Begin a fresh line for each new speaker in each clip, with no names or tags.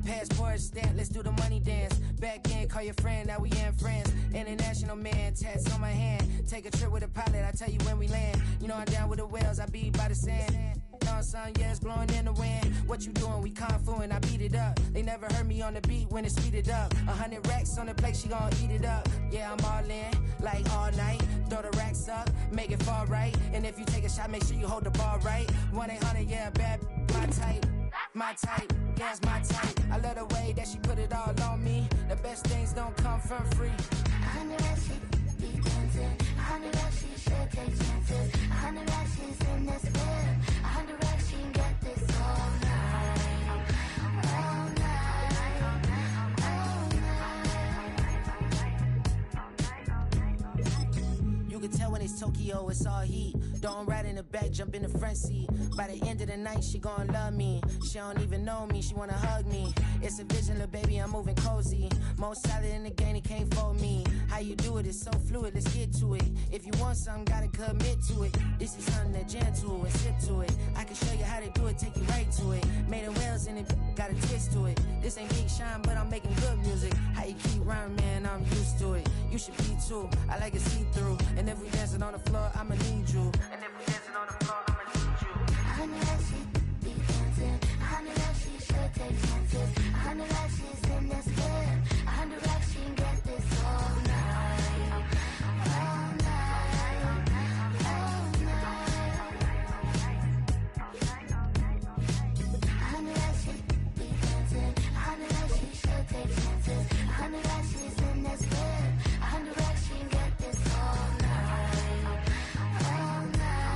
Passport stamp, let's do the money dance. Back in, call your friend, now we in France. International man, tats on my hand. Take a trip with a pilot, I tell you when we land. You know I'm down with the whales, I be by the sand. On sun, yeah, it's blowing in the wind. What you doing? We kung fu and I beat it up. They never heard me on the beat when it speeded up. 100 racks on the plate, she gon' eat it up. Yeah, I'm all in, like all night. Throw the racks up, make it fall right. And if you take a shot, make sure you hold the ball right. 1-800, yeah, bad, my type. My type, yeah, it's my type. I love the way that she put it all on me. The best things don't come from free.
100 racks, she be dancing. 100 racks, she should take chances. 100 racks, she's in this bed. 100 racks, she can get this all night. All night. All night.
You can tell when it's Tokyo, it's all heat. Don't ride in the back, jump in the front seat. By the end of the night, she gon' love me. She don't even know me, she wanna hug me. It's a vision, little baby, I'm moving cozy. Most solid in the game, he can't fold me. How you do it, it's so fluid, let's get to it. If you want something, gotta commit to it. This is something that jam to and sip to it. I can show you how to do it, take you right to it. Made of whales and it got a twist to it. This ain't Big Shine, but I'm making good music. How you keep rhyming, man, I'm used to it. You should be too, I like it see-through. And if we dancing on the floor, I'ma need you. And if we dancing on the floor, I'ma need you.
100 racks, she be dancing. 100 racks, she should take chances. 100 racks, she's in this bed. 100 racks, she can get this all night. All night. All night. 100 racks, she be dancing. 100 racks, she should take chances. 100 racks, she's in this bed. 100 racks, she can get this all night. All night. All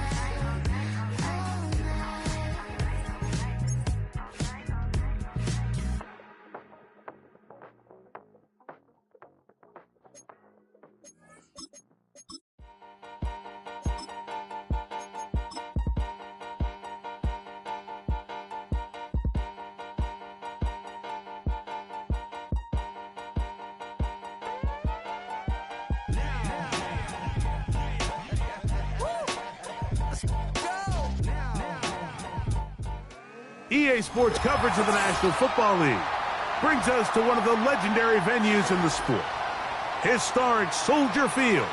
EA Sports coverage of the National Football League brings us to one of the legendary venues in the sport, historic Soldier Field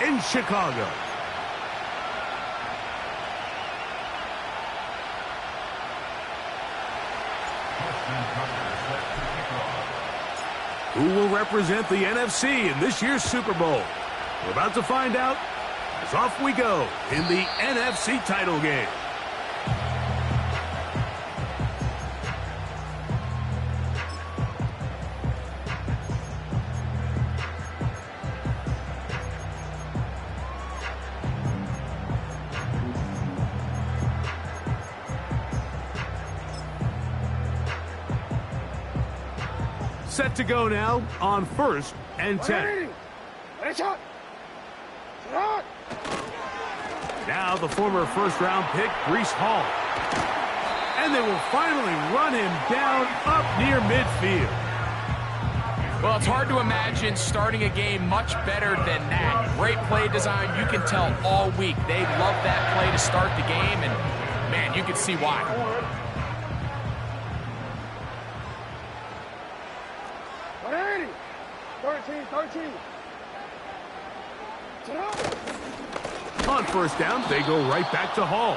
in Chicago. Who will represent the NFC in this year's Super Bowl? We're about to find out as off we go in the NFC title game. Set to go now on 1st and 10. Now the former first-round pick, Breece Hall. And they will finally run him down up near midfield.
Well, it's hard to imagine starting a game much better than that. Great play design. You can tell all week they love that play to start the game, and, man, you can see why.
13.
On first down, they go right back to Hall.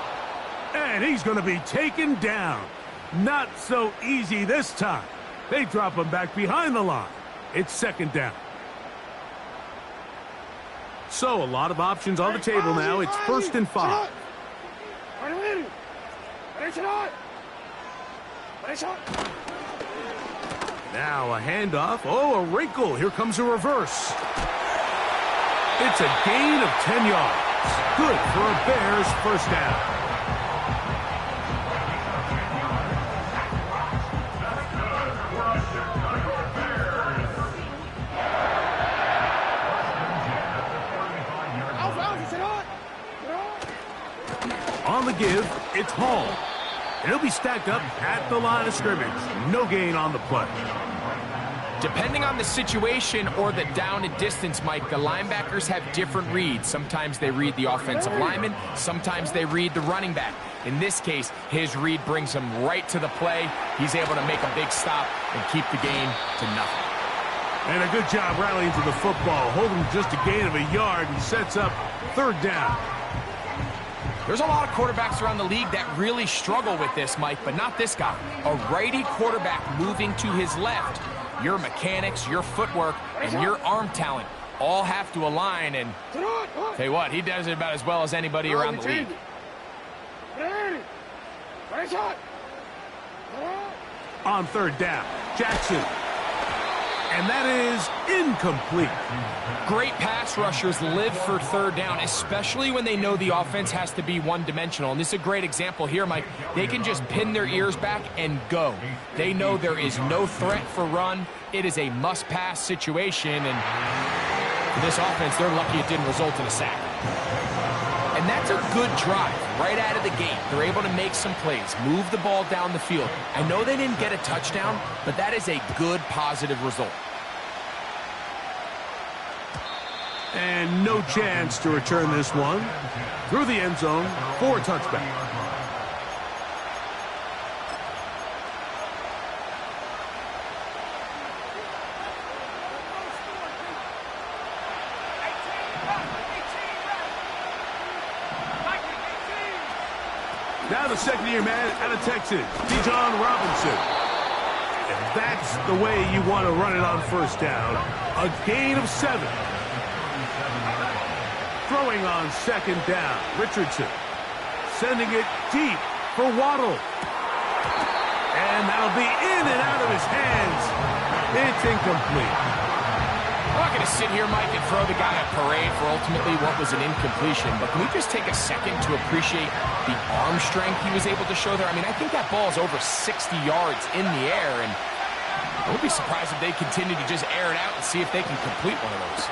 And he's going to be taken down. Not so easy this time. They drop him back behind the line. It's 2nd down. So a lot of options on the table now. It's 1st and 5. Now a handoff. Oh, a wrinkle. Here comes a reverse. It's a gain of 10 yards. Good for a Bears first down. On the give, it's Hall. And he'll be stacked up at the line of scrimmage. No gain on the play.
Depending on the situation or the down and distance, Mike, the linebackers have different reads. Sometimes they read the offensive lineman, sometimes they read the running back. In this case, his read brings him right to the play. He's able to make a big stop and keep the game to nothing.
And a good job rallying to the football, holding just a gain of a yard and sets up third down.
There's a lot of quarterbacks around the league that really struggle with this, Mike, but not this guy. A righty quarterback moving to his left. Your mechanics, your footwork, and your arm talent all have to align, and tell you what, he does it about as well as anybody around the league.
On third down, Jackson. And that is incomplete.
Great pass rushers live for third down, especially when they know the offense has to be one-dimensional. And this is a great example here, Mike. They can just pin their ears back and go. They know there is no threat for run. It is a must-pass situation, and for this offense, they're lucky it didn't result in a sack. And that's a good drive right out of the gate. They're able to make some plays, move the ball down the field. I know they didn't get a touchdown, but that is a good, positive result.
And no chance to return this one through the end zone for a touchback. Now the second-year man out of Texas, Bijan Robinson. And that's the way you want to run it on first down. A gain of 7. Throwing on second down, Richardson. Sending it deep for Waddle. And that'll be in and out of his hands. It's incomplete.
I'm not going to sit here, Mike, and throw the guy a parade for ultimately what was an incompletion, but can we just take a second to appreciate the arm strength he was able to show there? I mean, I think that ball is over 60 yards in the air, and I would be surprised if they continue to just air it out and see if they can complete one of those.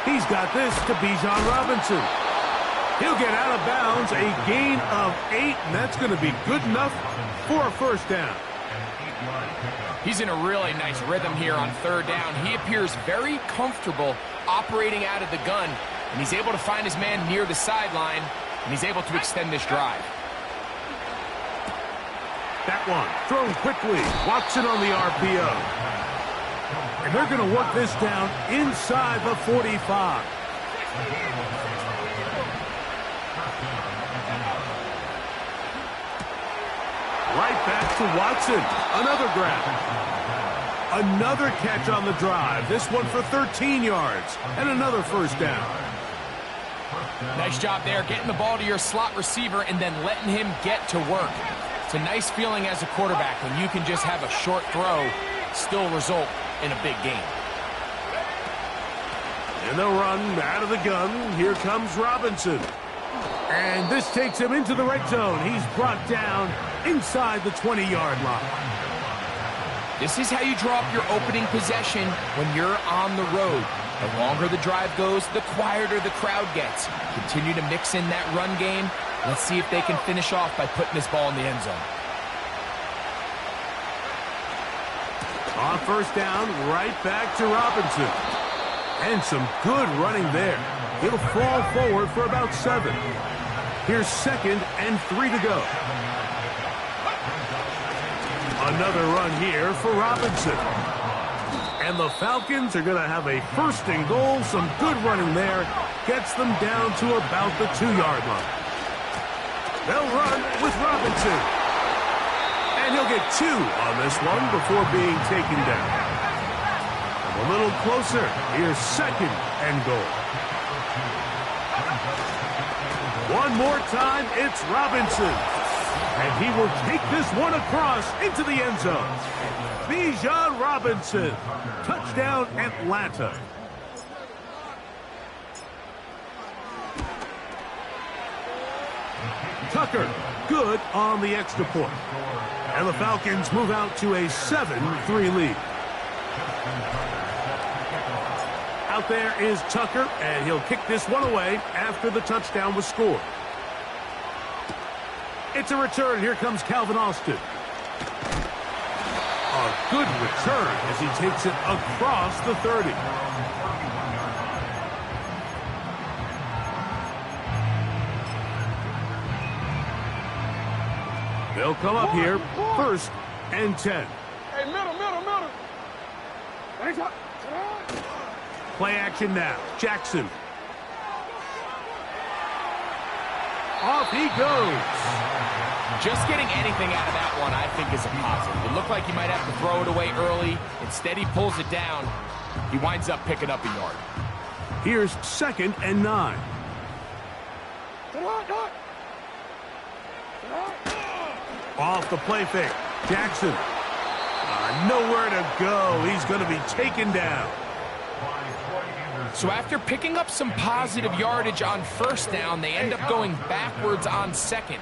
He's got this to Bijan Robinson. He'll get out of bounds, a gain of 8, and that's going to be good enough for a first down.
He's in a really nice rhythm here on third down. He appears very comfortable operating out of the gun, and he's able to find his man near the sideline, and he's able to extend this drive.
That one thrown quickly. Watson on the RPO. And they're going to work this down inside the 45. Right back to Watson. Another grab. Another catch on the drive. This one for 13 yards. And another first down.
Nice job there, getting the ball to your slot receiver and then letting him get to work. It's a nice feeling as a quarterback when you can just have a short throw, still result in a big game.
And they'll run out of the gun. Here comes Robinson. And this takes him into the red zone. He's brought down inside the 20-yard line.
This is how you draw up your opening possession when you're on the road. The longer the drive goes, the quieter the crowd gets. Continue to mix in that run game. Let's see if they can finish off by putting this ball in the end zone.
On first down, right back to Robinson. And some good running there. He'll fall forward for about 7. Here's 2nd and 3 to go. Another run here for Robinson. And the Falcons are going to have a 1st and goal. Some good running there. Gets them down to about the 2-yard line. They'll run with Robinson. And he'll get 2 on this one before being taken down. A little closer. Here's 2nd and goal. One more time, it's Robinson. And he will take this one across into the end zone. Bijan Robinson. Touchdown, Atlanta. Tucker, good on the extra point. And the Falcons move out to a 7-3 lead. Out there is Tucker, and he'll kick this one away after the touchdown was scored. It's a return. Here comes Calvin Austin. A A good return as he takes it across the 30. They'll come up here, 1st and 10.
Hey, middle.
Play action now. Jackson. Off he goes.
Just getting anything out of that one, I think, is a positive. It looked like he might have to throw it away early. Instead, he pulls it down. He winds up picking up a yard.
Here's 2nd and 9. Off the play fake. Jackson. Nowhere to go. He's going to be taken down.
So after picking up some positive yardage on 1st down, they end up going backwards on 2nd.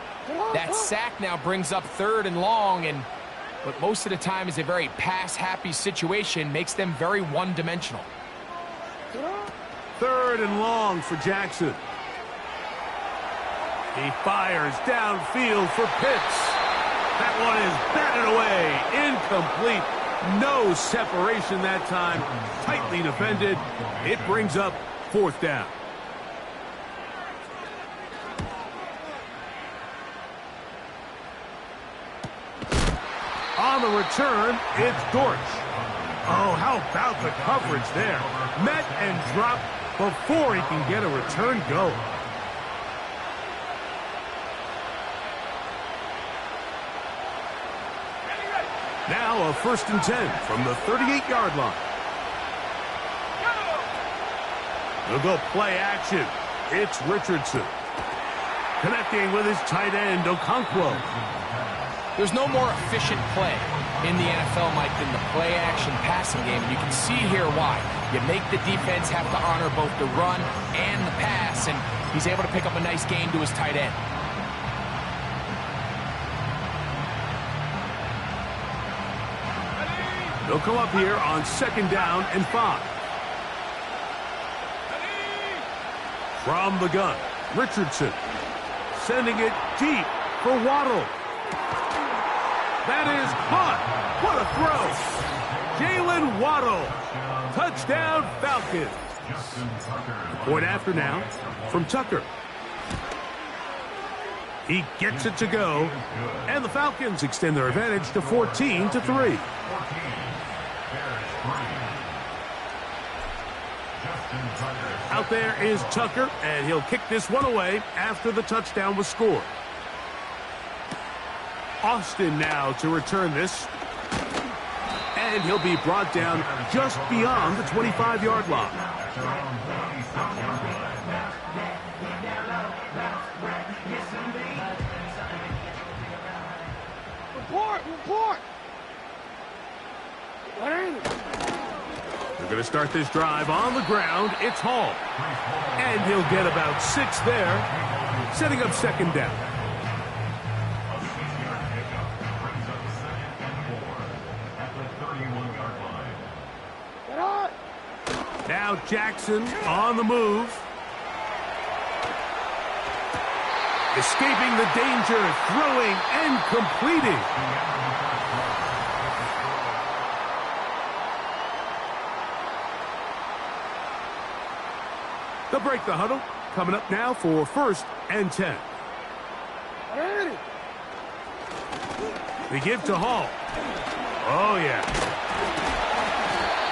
That sack now brings up 3rd and long, and what most of the time is a very pass-happy situation makes them very one-dimensional.
3rd and long for Jackson. He fires downfield for Pitts. That one is batted away. Incomplete. No separation that time. Tightly defended. It brings up 4th down. On the return, it's Dortch. Oh, how about the coverage there? Met and dropped before he can get a return going. Now a 1st and 10 from the 38-yard line. They'll go play action. It's Richardson. Connecting with his tight end, Okonkwo.
There's no more efficient play in the NFL, Mike, than the play-action passing game. And you can see here why. You make the defense have to honor both the run and the pass, and he's able to pick up a nice gain to his tight end.
They'll come up here on 2nd down and 5. From the gun, Richardson sending it deep for Waddle. That is caught. What a throw. Jalen Waddle. Touchdown Falcons. Point after now from Tucker. He gets it to go, and the Falcons extend their advantage to 14-3. Out there is Tucker, and he'll kick this one away after the touchdown was scored. Austin now to return this. And he'll be brought down just beyond the 25-yard line.
Report!
They're going to start this drive on the ground. It's Hall. And he'll get about 6 there, setting up 2nd down. Now Jackson on the move. Escaping the danger, throwing and completing. They'll break the huddle. Coming up now for 1st and 10. They give to Hall. Oh, yeah.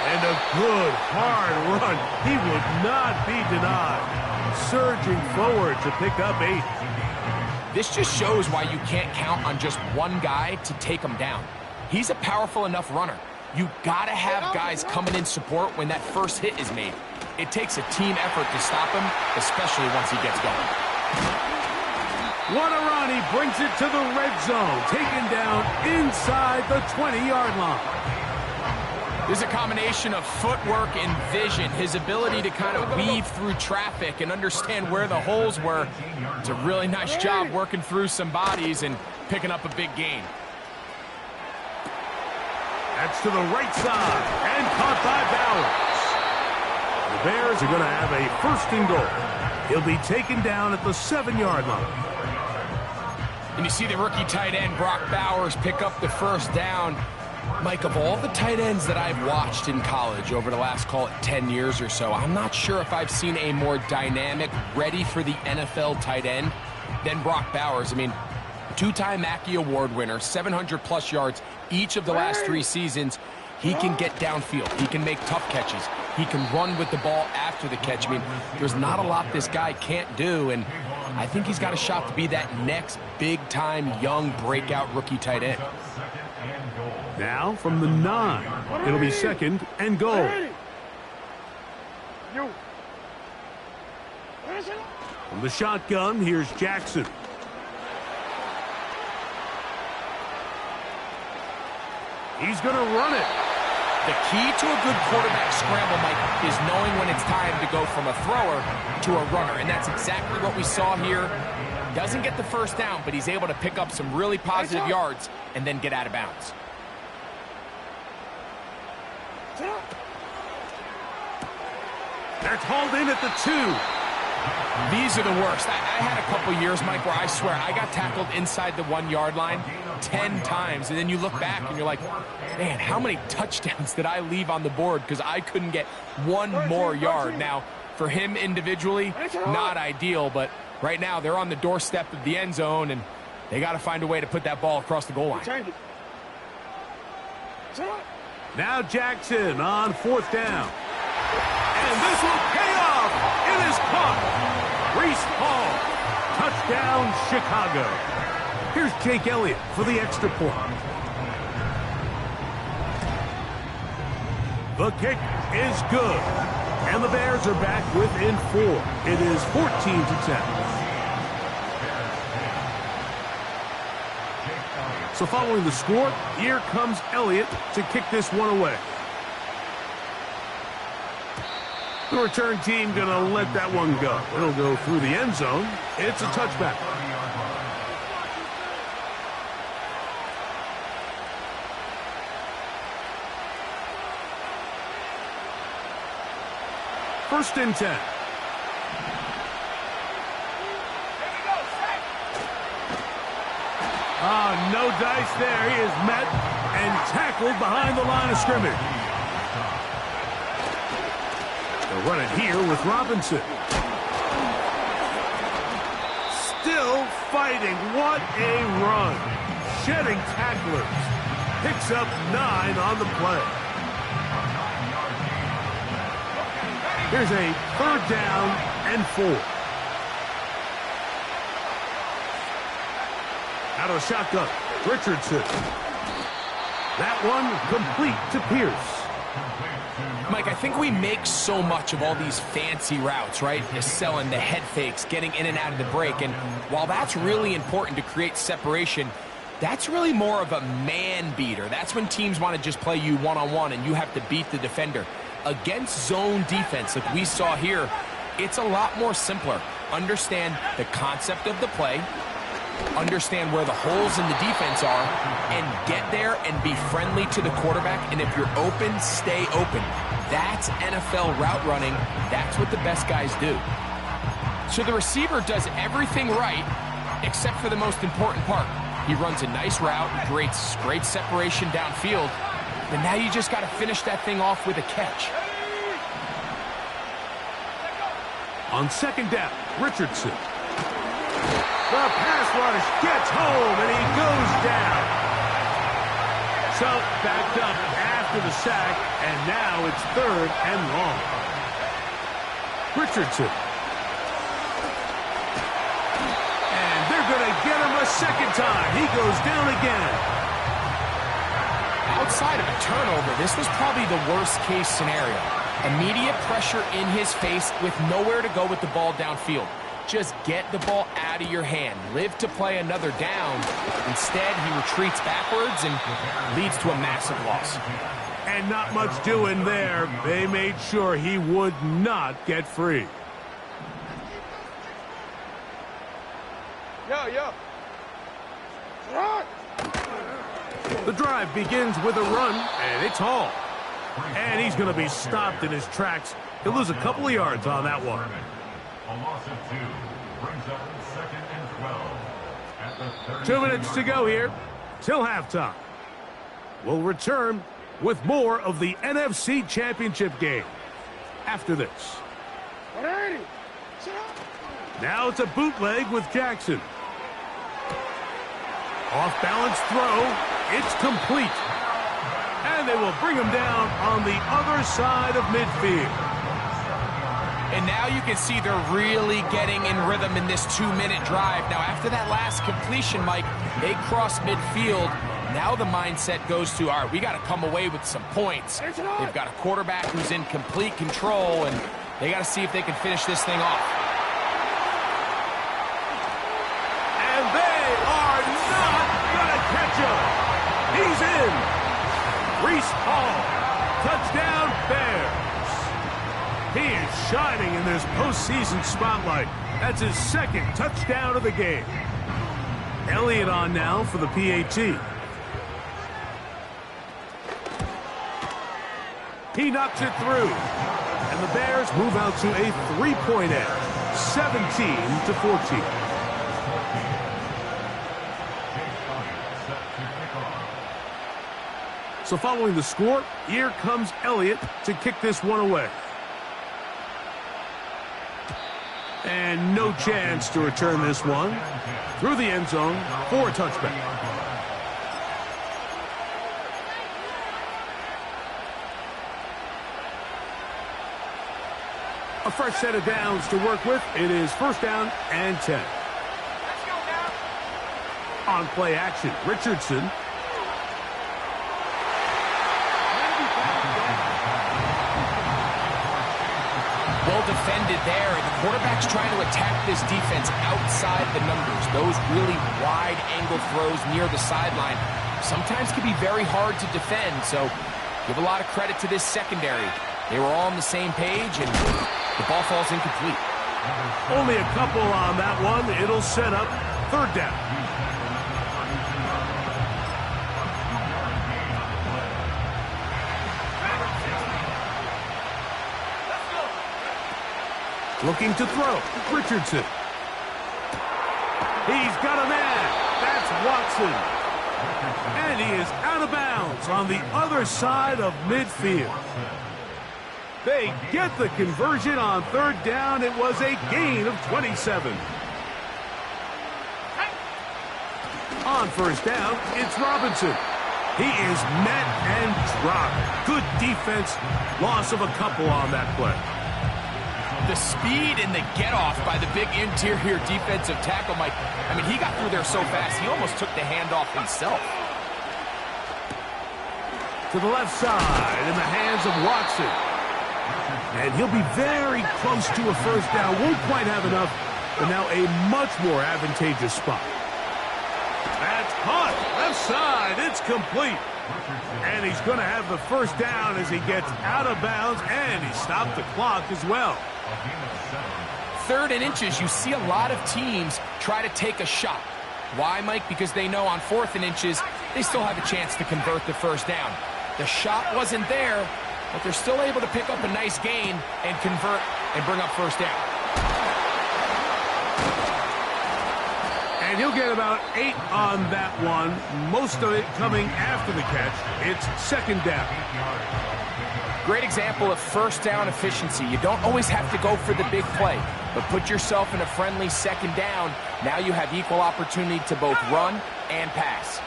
And a good, hard run. He would not be denied. Surging forward to pick up 8.
This just shows why you can't count on just one guy to take him down. He's a powerful enough runner. You got to have guys coming in support when that first hit is made. It takes a team effort to stop him, especially once he gets going.
What a run. He brings it to the red zone. Taken down inside the 20-yard line.
There's a combination of footwork and vision, his ability to kind of weave through traffic and understand where the holes were. It's a really nice job working through some bodies and picking up a big gain.
That's to the right side and caught by Bowers. The Bears are going to have a 1st and goal. He'll be taken down at the 7-yard line.
And you see the rookie tight end, Brock Bowers, pick up the 1st down. Mike, of all the tight ends that I've watched in college over the last, call it 10 years or so, I'm not sure if I've seen a more dynamic, ready for the NFL tight end than Brock Bowers. I mean, two-time Mackey Award winner, 700-plus yards each of the last 3 seasons. He can get downfield. He can make tough catches. He can run with the ball after the catch. I mean, there's not a lot this guy can't do, and I think he's got a shot to be that next big-time, young, breakout rookie tight end.
Now from the 9, it'll be 2nd and goal. From the shotgun, here's Jackson. He's going to run it.
The key to a good quarterback scramble, Mike, is knowing when it's time to go from a thrower to a runner, and that's exactly what we saw here. Doesn't get the first down, but he's able to pick up some really positive yards and then get out of bounds.
That's hauled in at the 2.
These are the worst. I had a couple years, Mike, where I swear I got tackled inside the 1-yard line 10 times, and then you look back and you're like, man, how many touchdowns did I leave on the board because I couldn't get one more yard? Now, for him individually, not ideal, but right now they're on the doorstep of the end zone, and they got to find a way to put that ball across the goal line.
Now Jackson on 4th down. And this will pay off. It is caught. Reese Hall. Touchdown, Chicago. Here's Jake Elliott for the extra point. The kick is good. And the Bears are back within 4. It is 14-10. So following the score, here comes Elliott to kick this one away. The return team going to let that one go. It'll go through the end zone. It's a touchback. First and 10. No dice there. He is met and tackled behind the line of scrimmage. They'll run it here with Robinson. Still fighting. What a run. Shedding tacklers. Picks up 9 on the play. Here's a 3rd down and 4. Out of the shotgun, Richardson. That one complete to Pierce.
Mike, I think we make so much of all these fancy routes, right? The selling, the head fakes, getting in and out of the break. And while that's really important to create separation, that's really more of a man beater. That's when teams want to just play you one-on-one and you have to beat the defender. Against zone defense like we saw here, it's a lot more simpler. Understand the concept of the play, understand where the holes in the defense are, and get there and be friendly to the quarterback. And if you're open, stay open. That's NFL route running. That's what the best guys do. So the receiver does everything right except for the most important part. He runs a nice route, creates great separation downfield, but now you just got to finish that thing off with a catch.
On 2nd down, Richardson. The pass rush gets home, and he goes down. So, backed up after the sack, and now it's 3rd and long. Richardson. And they're going to get him a 2nd time. He goes down again.
Outside of a turnover, this was probably the worst-case scenario. Immediate pressure in his face with nowhere to go with the ball downfield. Just get the ball out of your hand. Live to play another down. Instead, he retreats backwards and leads to a massive loss.
And not much doing there. They made sure he would not get free.
Yo.
The drive begins with a run, and it's Hall. And he's going to be stopped in his tracks. He'll lose a couple of yards on that one.
A loss of 2 brings up 2nd and 12. At the
2 minutes to go here till halftime. will return with more of the NFC Championship game after this. Now it's a bootleg with Jackson. Off-balance throw. It's complete. And they will bring him down on the other side of midfield.
And now you can see they're really getting in rhythm in this 2-minute drive. Now, after that last completion, Mike, they cross midfield. Now the mindset goes to, all right, we got to come away with some points. They've got a quarterback who's in complete control, and they got to see if they can finish this thing off.
And they are not going to catch him. He's in. Reese Hall. Touchdown, Bears. He is shining in this postseason spotlight. That's his second touchdown of the game. Elliott on now for the PAT. He knocks it through. And the Bears move out to a 3-point edge, 17-14. So following the score, here comes Elliott to kick this one away. And no chance to return this one through the end zone for a touchback. A fresh set of downs to work with. It is 1st down and 10.
Let's go now.
On play action, Richardson.
Well defended there. The quarterback's trying to attack this defense outside the numbers. Those really wide angle throws near the sideline sometimes can be very hard to defend. So give a lot of credit to this secondary. They were all on the same page, and the ball falls incomplete.
Only a couple on that one. It'll set up 3rd down. Looking to throw. Richardson. He's got a man. That's Watson. And he is out of bounds on the other side of midfield. They get the conversion on 3rd down. It was a gain of 27. On 1st down, it's Robinson. He is met and dropped. Good defense. Loss of a couple on that play.
The speed and the get-off by the big interior defensive tackle, Mike. I mean, he got through there so fast, he almost took the handoff himself.
To the left side in the hands of Watson. And he'll be very close to a 1st down. Won't quite have enough, but now a much more advantageous spot. That's caught. Left side. It's complete. And he's going to have the 1st down as he gets out of bounds, and he stopped the clock as well.
3rd and inches, you see a lot of teams try to take a shot. Why, Mike? Because they know on 4th and inches, they still have a chance to convert the 1st down. The shot wasn't there, but they're still able to pick up a nice gain and convert and bring up 1st down.
And he'll get about 8 on that one, most of it coming after the catch. It's 2nd down.
Great example of 1st down efficiency. You don't always have to go for the big play, but put yourself in a friendly 2nd down. Now you have equal opportunity to both run and pass.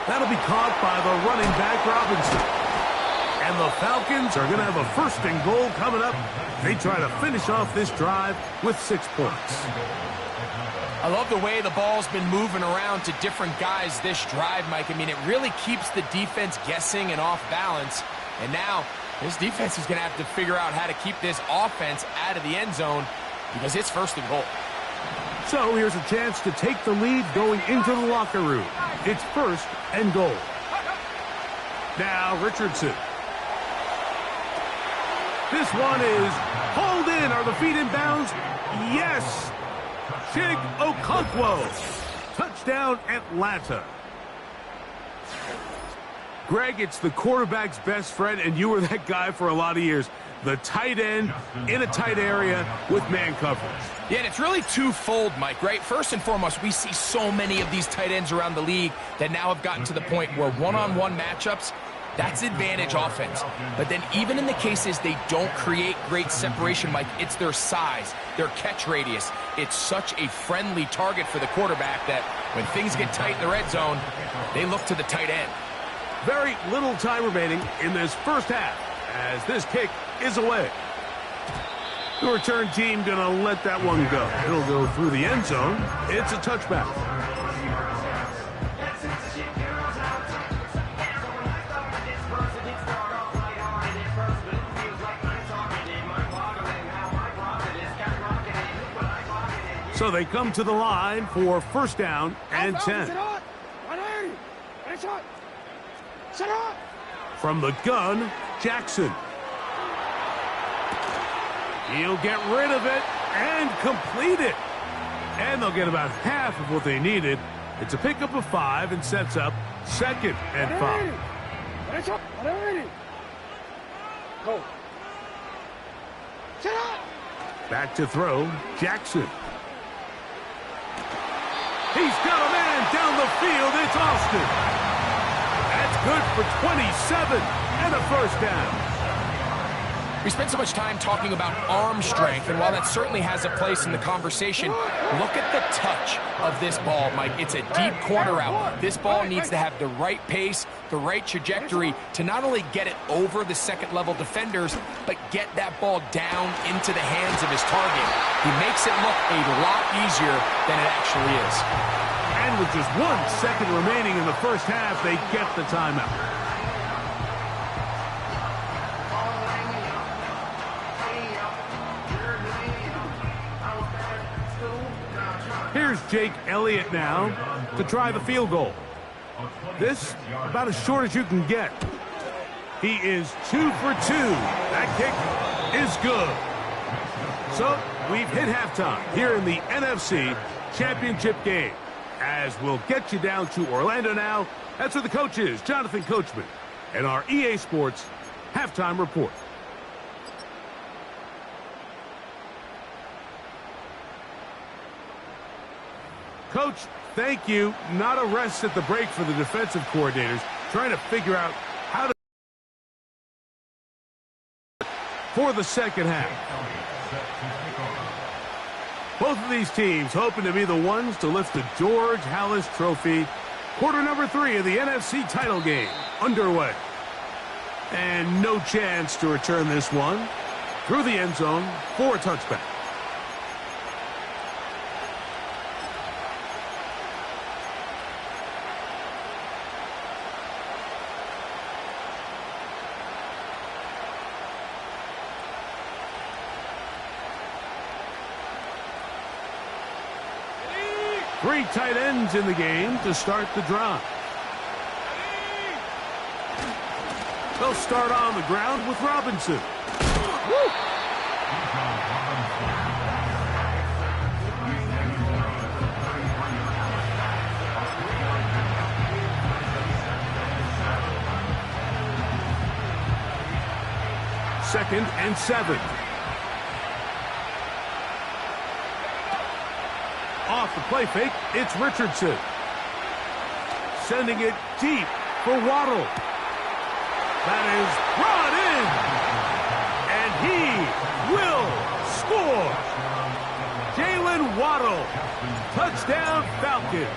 That'll be caught by the running back, Robinson. And the Falcons are going to have a 1st and goal coming up. They try to finish off this drive with 6 points.
I love the way the ball's been moving around to different guys this drive, Mike. I mean, it really keeps the defense guessing and off balance. And now, this defense is going to have to figure out how to keep this offense out of the end zone because it's 1st and goal.
So here's a chance to take the lead going into the locker room. It's 1st and goal. Now Richardson. This one is hauled in. Are the feet in bounds? Yes. Chig Okonkwo. Touchdown, Atlanta. Greg, it's the quarterback's best friend, and you were that guy for a lot of years. the tight end in a tight area with man coverage.
Yeah, and it's really twofold, Mike, right? First and foremost, we see so many of these tight ends around the league that now have gotten to the point where one-on-one matchups, that's advantage offense. But then even in the cases they don't create great separation, Mike, it's their size, their catch radius. It's such a friendly target for the quarterback that when things get tight in the red zone, they look to the tight end.
Very little time remaining in this first half as this kick is away. The return team going to let that one go. It'll go through the end zone. It's a touchback. So they come to the line for first down and 10. From the gun, Jackson. He'll get rid of it and complete it. And they'll get about half of what they needed. It's a pickup of 5 and sets up 2nd and 5. Back to throw, Jackson. He's got a man down the field. It's Austin. That's good for 27 and a first down.
We spent so much time talking about arm strength, and while that certainly has a place in the conversation, look at the touch of this ball, Mike. It's a deep corner route. This ball needs to have the right pace, the right trajectory to not only get it over the second-level defenders, but get that ball down into the hands of his target. He makes it look a lot easier than it actually is.
And with just 1 second remaining in the first half, they get the timeout. Here's Jake Elliott now to try the field goal. This about as short as you can get. He is 2 for 2. That kick is good. So we've hit halftime here in the NFC Championship game. As we'll get you down to Orlando now. That's where the coach is, Jonathan Coachman, and our EA Sports halftime report. Coach, thank you. Not a rest at the break for the defensive coordinators, trying to figure out how to for the second half. Both of these teams hoping to be the ones to lift the George Halas Trophy. Quarter number 3 of the NFC title game underway. And no chance to return this one through the end zone for a touchback. Three tight ends in the game to start the drive. They'll start on the ground with Robinson. Woo! Second and 7. Off the play fake, it's Richardson. Sending it deep for Waddle. That is brought in. And he will score. Jalen Waddle. Touchdown Falcons.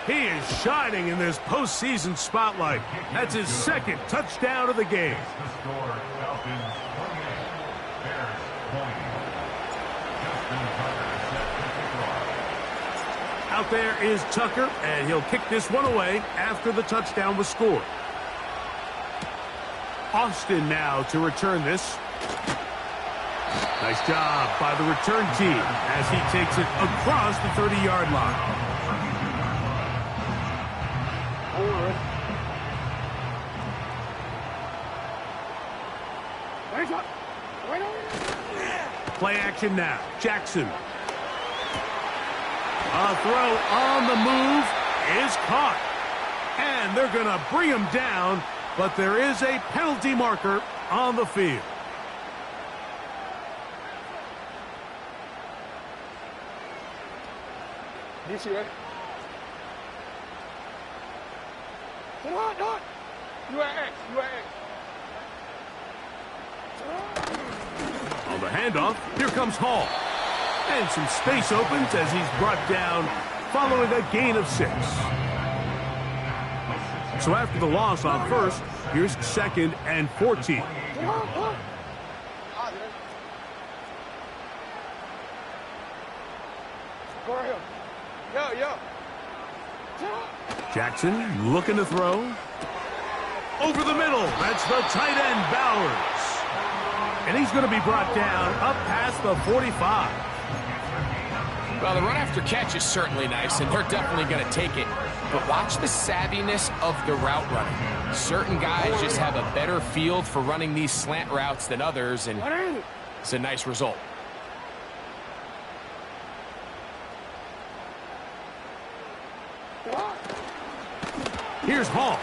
He is shining in this postseason spotlight. That's his second touchdown of the game. Out there is Tucker, and he'll kick this one away after the touchdown was scored. Austin now to return this. Nice job by the return team as he takes it across the 30-yard line. Play action now. Jackson. A throw on the move is caught. And they're going to bring him down, but there is a penalty marker on the field.
This way. No. You are X.
On the handoff, here comes Hall. And some space opens as he's brought down following a gain of 6. So after the loss on first, here's 2nd and 14.
Yo.
Jackson looking to throw. Over the middle, that's the tight end, Bowers. And he's going to be brought down up past the 45.
Well, the run after catch is certainly nice, and they're definitely going to take it. But watch the savviness of the route running. Certain guys just have a better field for running these slant routes than others, and it's a nice result.
Here's Hall.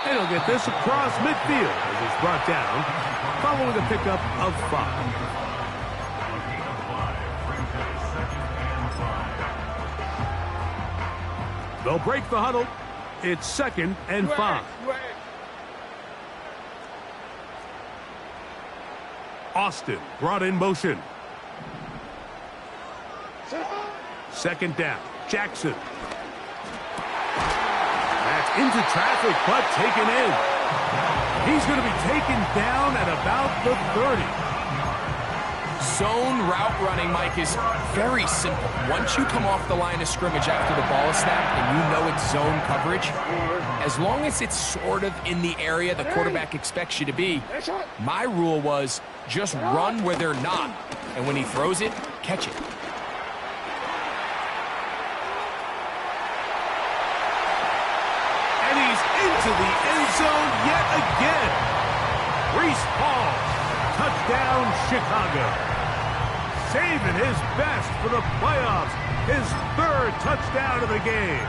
And he'll get this across midfield as he's brought down following a pickup of 5. They'll break the huddle. It's 2nd and 5. Austin brought in motion. 2nd down. Jackson. That's into traffic, but taken in. He's going to be taken down at about the 30.
Zone route running, Mike, is very simple. Once you come off the line of scrimmage after the ball is snapped and you know it's zone coverage, as long as it's sort of in the area the quarterback expects you to be, my rule was just run where they're not. And when he throws it, catch it.
And he's into the end zone yet again. Reese Hall, touchdown Chicago. Saving his best for the playoffs. His 3rd touchdown of the game.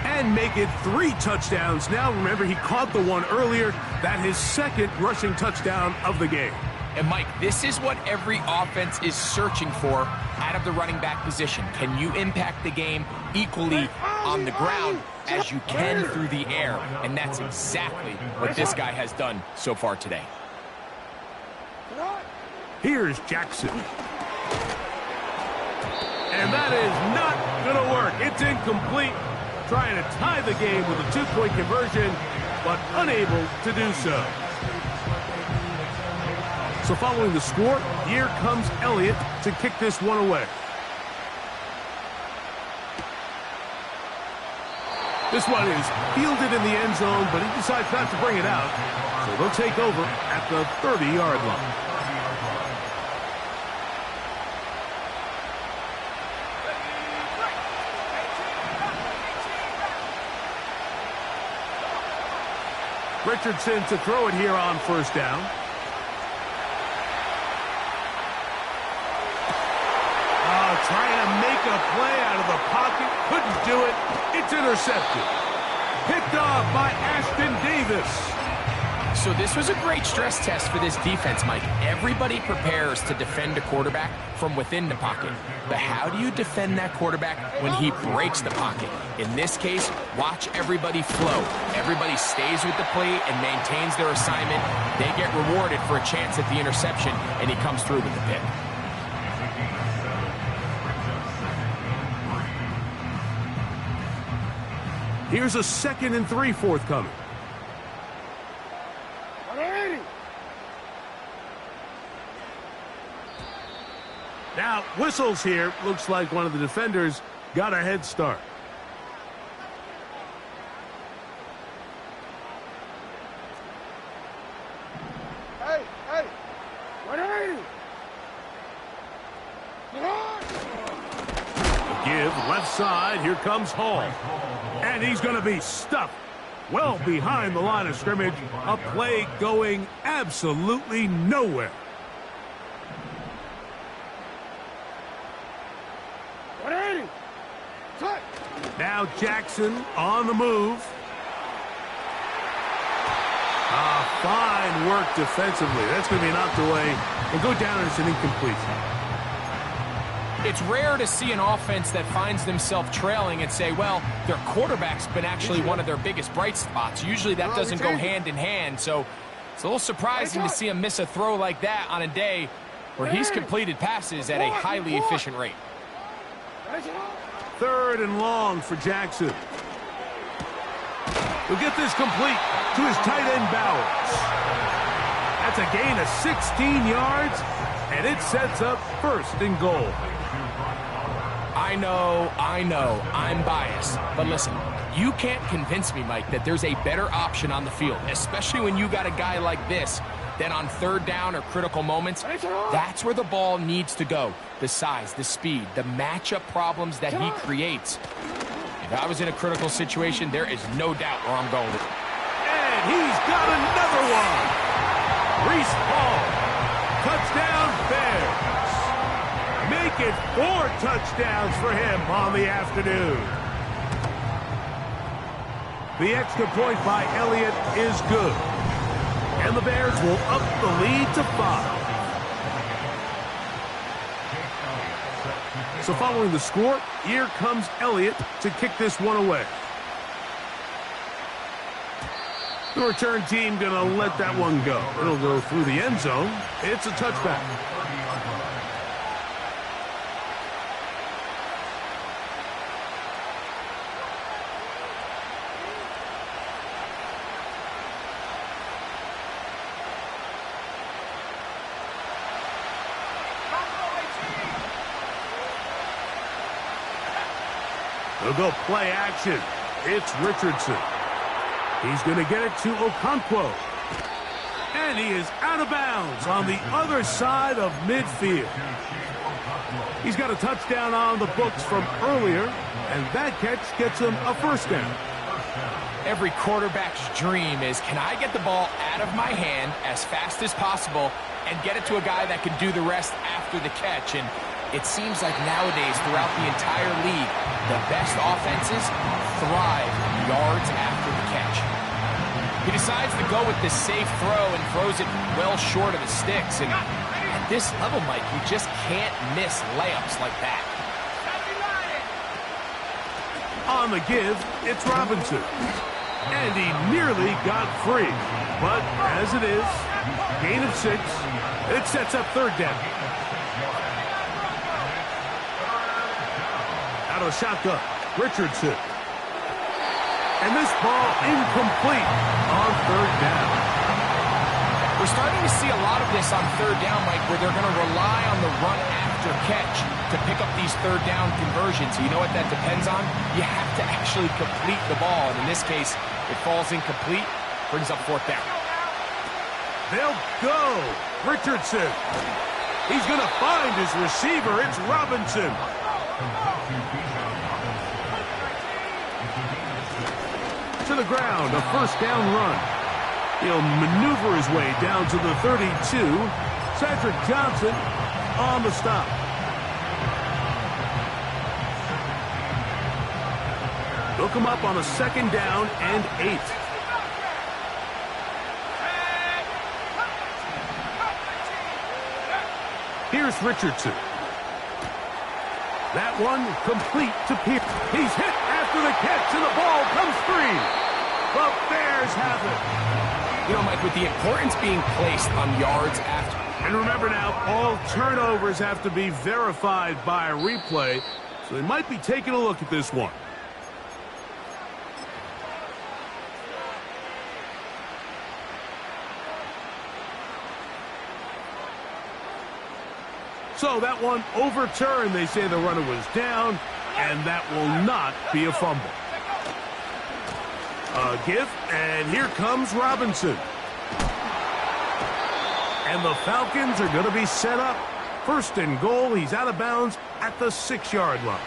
And make it 3 touchdowns. Now, remember, he caught the one earlier. That his 2nd rushing touchdown of the game.
And, Mike, this is what every offense is searching for out of the running back position. Can you impact the game equally on the ground as you can through the air? And that's exactly what this guy has done so far today.
Here's Jackson. And that is not going to work. It's incomplete. Trying to tie the game with a 2-point conversion, but unable to do so. So following the score, here comes Elliott to kick this one away. This one is fielded in the end zone, but he decides not to bring it out. So they'll take over at the 30-yard line. Richardson to throw it here on 1st down. Trying to make a play out of the pocket. Couldn't do it. It's intercepted. Picked off by Ashton Davis.
So this was a great stress test for this defense, Mike. Everybody prepares to defend a quarterback from within the pocket. But how do you defend that quarterback when he breaks the pocket? In this case, watch everybody flow. Everybody stays with the play and maintains their assignment. They get rewarded for a chance at the interception, and he comes through with the pick.
Here's a 2nd and 3 forthcoming. Now, whistles here. Looks like one of the defenders got a head start.
Hey! 180!
Give left side. Here comes Hall. And he's going to be stuffed well behind the line of scrimmage. A play going absolutely nowhere. Now Jackson on the move. Fine work defensively. That's going to be knocked away and go down as an incomplete.
It's rare to see an offense that finds themselves trailing and say, well, their quarterback's been actually one of their biggest bright spots. Usually that doesn't go hand in hand, so it's a little surprising to see him miss a throw like that on a day where he's completed passes at a highly efficient rate.
3rd and long for Jackson. He'll get this complete to his tight end Bowers. That's a gain of 16 yards, and it sets up 1st and goal.
I know, I'm biased. But listen, you can't convince me, Mike, that there's a better option on the field, especially when you got a guy like this, than on 3rd down or critical moments. That's where the ball needs to go. The size, the speed, the matchup problems that he creates. If I was in a critical situation, there is no doubt where I'm going.
And he's got another one. Reese Hall. Touchdown Bears. Make it 4 touchdowns for him on the afternoon. The extra point by Elliott is good. And the Bears will up the lead to 5. So following the score, here comes Elliott to kick this one away. The return team going to let that one go. It'll go through the end zone. It's a touchback. They'll go play action. It's Richardson. He's going to get it to Okonkwo. And he is out of bounds on the other side of midfield. He's got a touchdown on the books from earlier, and that catch gets him a 1st down.
Every quarterback's dream is, can I get the ball out of my hand as fast as possible and get it to a guy that can do the rest after the catch? And it seems like nowadays, throughout the entire league, the best offenses thrive yards after the catch. He decides to go with the safe throw and throws it well short of the sticks. And at this level, Mike, you just can't miss layups like that.
On the give, it's Robinson. And he nearly got free. But as it is, gain of 6, it sets up 3rd down. Out of the shotgun, Richardson. And this ball incomplete on 3rd down.
We're starting to see a lot of this on 3rd down, Mike, where they're going to rely on the run after catch to pick up these 3rd down conversions. You know what that depends on? You have to actually complete the ball. And in this case, it falls incomplete, brings up 4th down.
They'll go. Richardson. He's going to find his receiver. It's Robinson. To the ground, a 1st down run. He'll maneuver his way down to the 32. Cedric Johnson on the stop. They'll come up on a 2nd down and 8. Here's Richardson. That one complete to Pierce. He's hit after the catch, and the ball comes free. The Bears have it.
You know, Mike, with the importance being placed on yards after.
And remember now, all turnovers have to be verified by a replay, so they might be taking a look at this one. So that one overturned. They say the runner was down, and that will not be a fumble. A give, and here comes Robinson. And the Falcons are going to be set up. 1st and goal. He's out of bounds at the 6-yard line.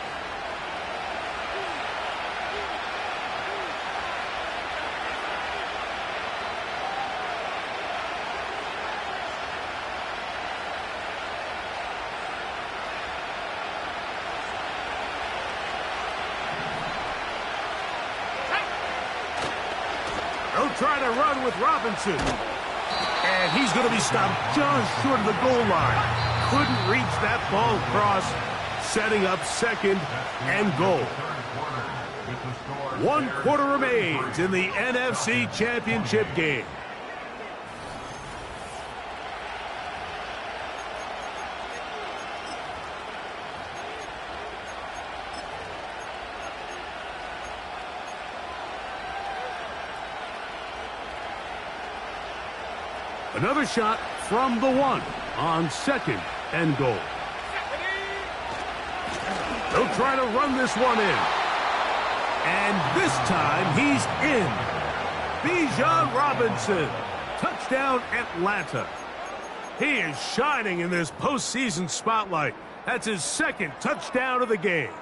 They'll They'll try to run with Robinson. And he's going to be stopped just short of the goal line. Couldn't reach that ball across, setting up second and goal. 1 quarter remains in the NFC Championship game. Another shot from the 1 on second and goal. They'll try to run this one in. And this time he's in. Bijan Robinson. Touchdown Atlanta. He is shining in this postseason spotlight. That's his second touchdown of the game.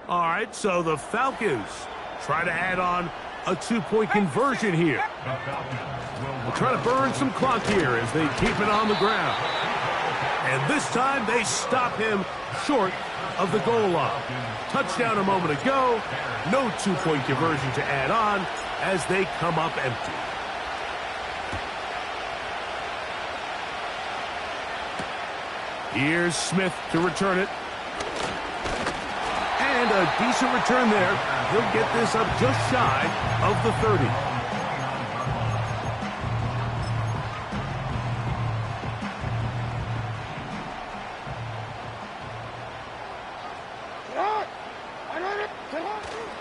All right, so the Falcons try to add on a 2-point conversion here. They'll try to burn some clock here as they keep it on the ground. And this time they stop him short of the goal line. Touchdown a moment ago. No 2-point conversion to add on as they come up empty. Here's Smith to return it. And a decent return there. He'll get this up just shy of the 30.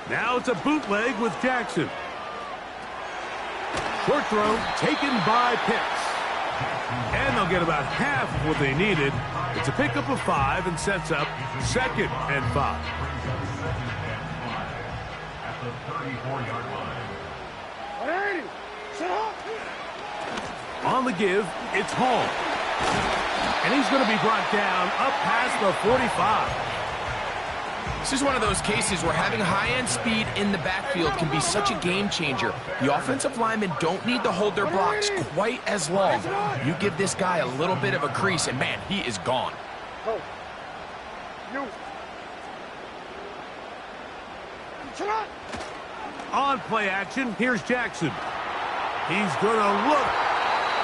Now it's a bootleg with Jackson. Short throw taken by Pitts. And they'll get about half of what they needed. It's a pickup of 5 and sets up second and 5.
At the 34-yard line.
On the give, it's Hall. And he's going to be brought down up past the 45.
This is one of those cases where having high-end speed in the backfield can be such a game changer. The offensive linemen don't need to hold their blocks quite as long. You give this guy a little bit of a crease, and man, he is gone.
On play action, here's Jackson. He's going to look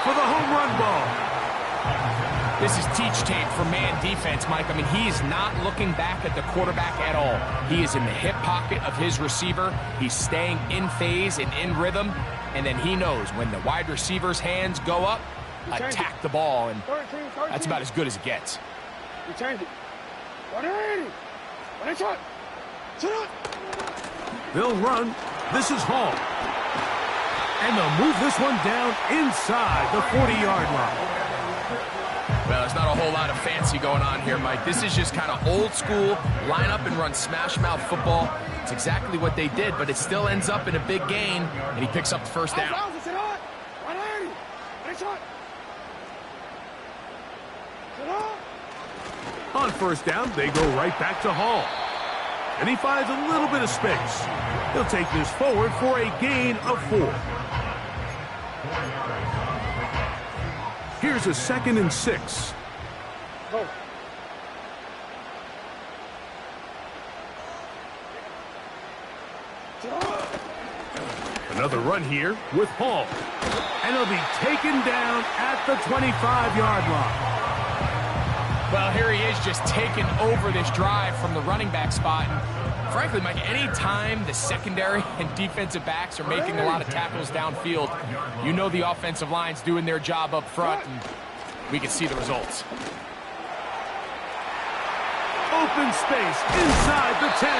for the home run ball.
This is teach tape for man defense, Mike. I mean, he is not looking back at the quarterback at all. He is in the hip pocket of his receiver. He's staying in phase and in rhythm. And then he knows when the wide receiver's hands go up, attack the ball. And that's about as good as it gets.
They'll run. This is Hall. And they'll move this one down inside the 40-yard line.
Well, there's not a whole lot of fancy going on here, Mike. This is just kind of old school, line up and run smash mouth football. It's exactly what they did, but it still ends up in a big gain, and he picks up the first down.
On first down, they go right back to Hall. And he finds a little bit of space. He'll take this forward for a gain of 4. Here's a 2nd and 6. Another run here with Hall. And he'll be taken down at the 25-yard line.
Well, here he is just taking over this drive from the running back spot. And frankly, Mike, any time the secondary and defensive backs are making a lot of tackles downfield, you know the offensive line's doing their job up front, and we can see the results.
Open space inside the 10.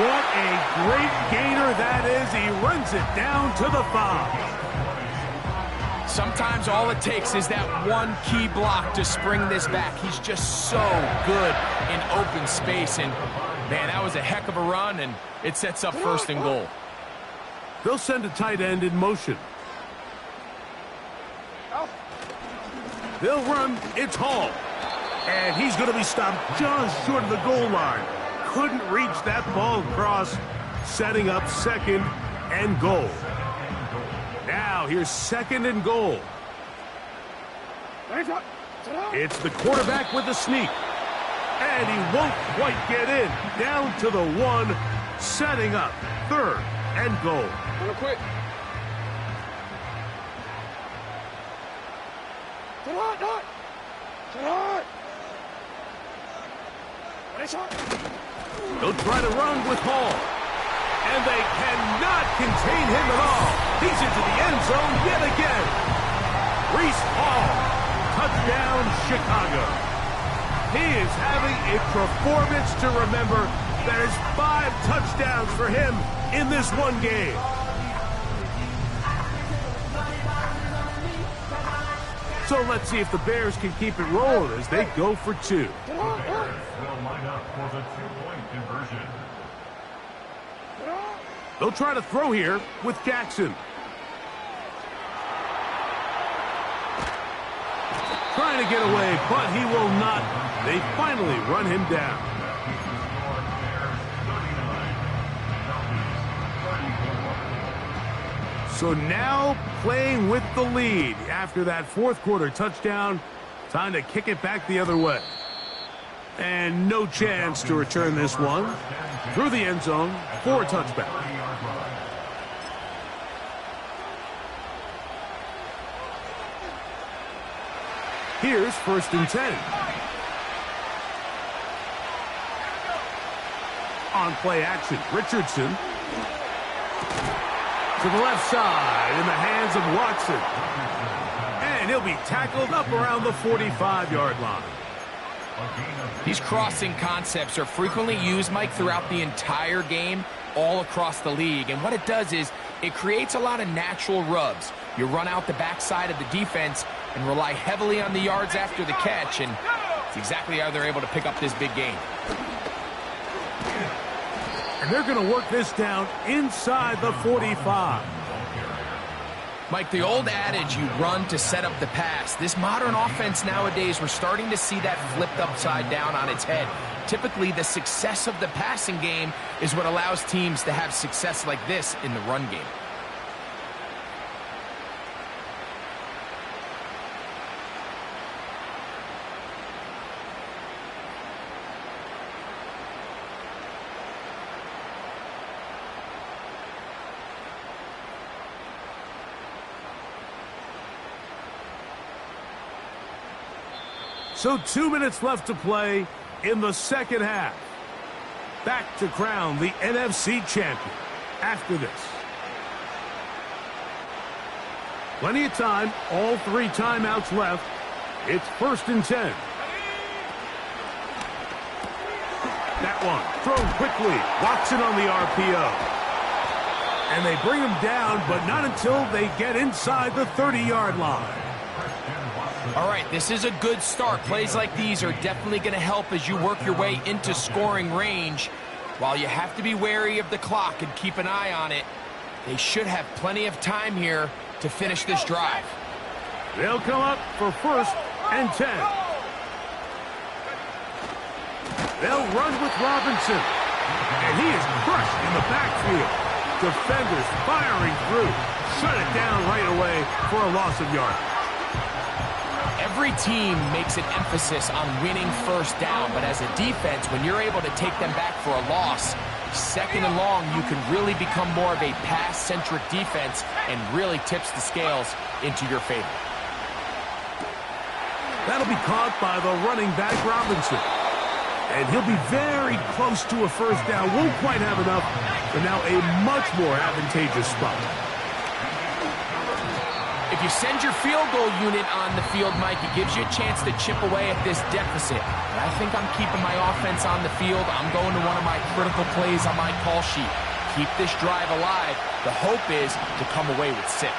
What a great gainer that is. He runs it down to the 5.
Sometimes all it takes is that one key block to spring this back. He's just so good in open space, and man, that was a heck of a run, and it sets up first and goal.
They'll send a tight end in motion. They'll run. It's Hall. And he's going to be stopped just short of the goal line. Couldn't reach that ball across, setting up second and goal. Now here's 2nd and goal. It's the quarterback with the sneak. And he won't quite get in. Down to the 1, setting up 3rd and goal.
Wanna quit? Sit hard, hard. Sit hard.
They'll try to run with Hall. And they cannot contain him at all. He's into the end zone yet again. Reese Hall, touchdown Chicago. He is having a performance to remember. That is 5 touchdowns for him in this one game. So let's see if the Bears can keep it rolling as they go for 2.
The Bears will line up for the 2-point conversion.
They'll try to throw here with Jackson. Trying to get away, but he will not. They finally run him down. So now playing with the lead after that 4th quarter touchdown. Time to kick it back the other way. And no chance to return this one. Through the end zone for a touchback. Here's 1st and 10. On play action, Richardson. To the left side in the hands of Watson. And he'll be tackled up around the 45-yard line.
These crossing concepts are frequently used, Mike, throughout the entire game, all across the league. And what it does is it creates a lot of natural rubs. You run out the backside of the defense and rely heavily on the yards after the catch, and it's exactly how they're able to pick up this big game.
And they're going to work this down inside the 45.
Mike, the old adage, you run to set up the pass. This modern offense nowadays, we're starting to see that flipped upside down on its head. Typically, the success of the passing game is what allows teams to have success like this in the run game.
So 2 minutes left to play in the 2nd half. Back to crown the NFC champion after this. Plenty of time, all 3 timeouts left. It's 1st and 10. That one thrown quickly. Watson on the RPO. And they bring him down, but not until they get inside the 30-yard line.
All right, this is a good start. Plays like these are definitely going to help as you work your way into scoring range. While you have to be wary of the clock and keep an eye on it, they should have plenty of time here to finish this drive.
They'll come up for 1st and 10. They'll run with Robinson. And he is crushed in the backfield. Defenders firing through. Shut it down right away for a loss of yardage.
Every team makes an emphasis on winning 1st down, but as a defense, when you're able to take them back for a loss, 2nd and long, you can really become more of a pass-centric defense and really tips the scales into your favor.
That'll be caught by the running back, Robinson. And he'll be very close to a 1st down. Won't quite have enough, but now a much more advantageous spot.
If you send your field goal unit on the field, Mike, it gives you a chance to chip away at this deficit. But I think I'm keeping my offense on the field. I'm going to one of my critical plays on my call sheet. Keep this drive alive. The hope is to come away with 6.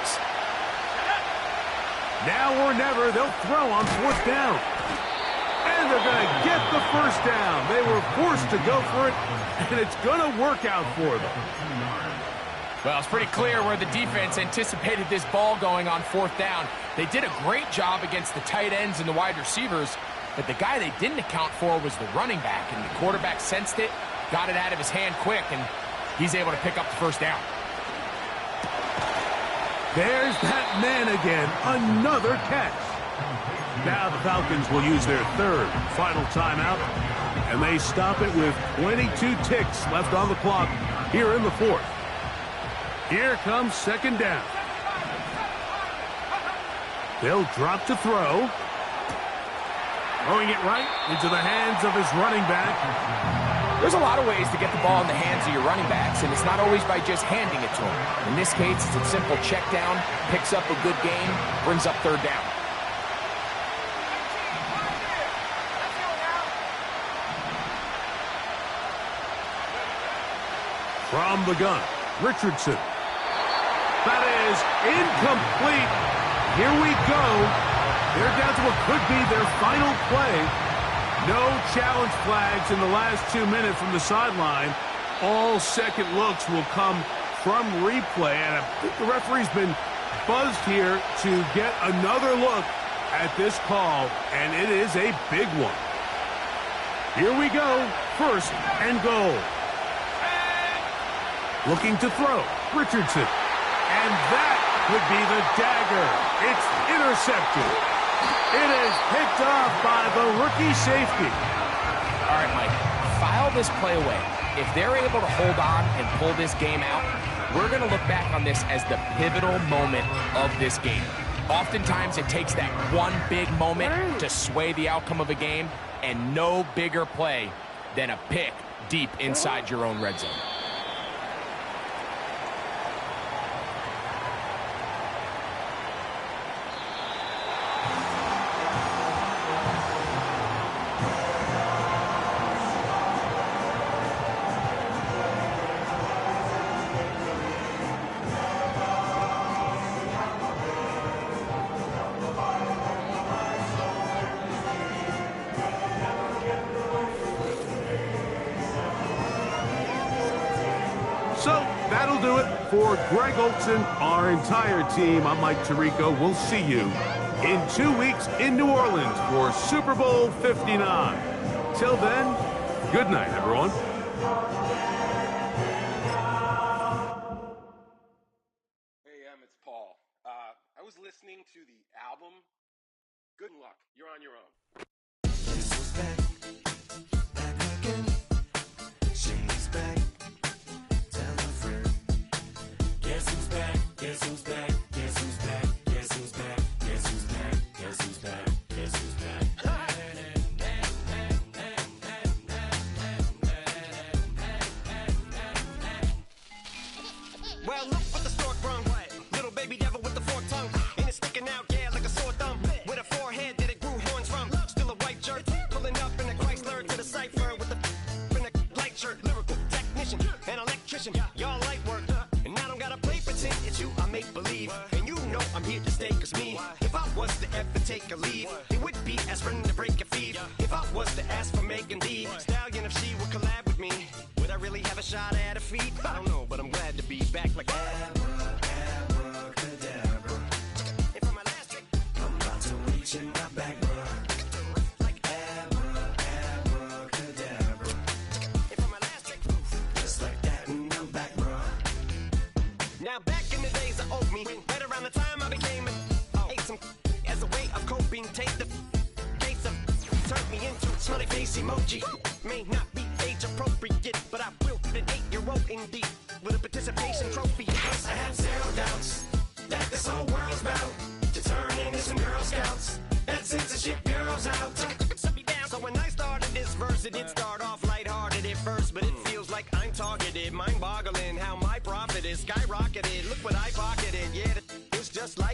Now or never, they'll throw on 4th down. And they're going to get the 1st down. They were forced to go for it, and it's going to work out for them.
Well, it's pretty clear where the defense anticipated this ball going on 4th down. They did a great job against the tight ends and the wide receivers, but the guy they didn't account for was the running back, and the quarterback sensed it, got it out of his hand quick, and he's able to pick up the 1st down.
There's that man again, another catch. Now the Falcons will use their 3rd final timeout, and they stop it with 22 ticks left on the clock here in the 4th. Here comes second down. They'll drop to throw. Throwing it right into the hands of his running back.
There's a lot of ways to get the ball in the hands of your running backs, and it's not always by just handing it to them. In this case, it's a simple check down, picks up a good gain, brings up third down.
From the gun, Richardson. That is incomplete. Here we go. They're down to what could be their final play. No challenge flags in the last 2 minutes from the sideline. All second looks will come from replay. And I think the referee's been buzzed here to get another look at this call, and it is a big one. Here we go. First and goal. Looking to throw. Richardson. And that would be the dagger. It's intercepted. It is picked off by the rookie safety.
All right, Mike, file this play away. If they're able to hold on and pull this game out, we're going to look back on this as the pivotal moment of this game. Oftentimes, it takes that one big moment to sway the outcome of a game, and no bigger play than a pick deep inside your own red zone.
So that'll do it for Greg Olson, our entire team. I'm Mike Tirico. We'll see you in 2 weeks in New Orleans for Super Bowl 59. Till then, good night, everyone.
Hey, it's Paul. I was listening to the album. Good luck. You're on your own.
She's back. Tell a friend. Guess who's back? Guess who's back? Guess who's back? Guess who's back? Guess who's back? Guess who's back? Guess who's back?
Well, look what the stork brung. Little baby devil with the forked tongue. And it's sticking out, yeah, like a sore thumb. With a forehead that it grew horns from. Still a white jerk. Pulling up in a Chrysler to the cipher with a in a light shirt. Lyrical technician, an electrician. Y'all light work. And I don't gotta play pretend. It's you I make believe. And you know I'm here to stay, cause me. If I was to ever take a leave, it would be aspirin to break a fever. If I was to ask for Megan D Stallion, if she would collab with me, would I really have a shot at a feat? I don't know, but I'm glad to be back like
Abracadabra.
And for my last trick,
I'm about to reach in my back, bruh.
like
Abracadabra.
and for my last trick,
Just like that, and I'm back, bruh.
now back in the days of old me, right around the time I became ate some as a way of coping. Take the case of turned me into smiley face emoji. May not be age appropriate, but I will fit an 8-year-old indeed with a participation trophy.
I have zero doubts that this whole world's about to turn into some Girl Scouts and censorship girls out.
Shut me down. So when I started this verse, it did start off lighthearted at first, but it feels like I'm targeted, mind-boggling how my profit is skyrocketed. Look what I pocketed, yeah, it's just like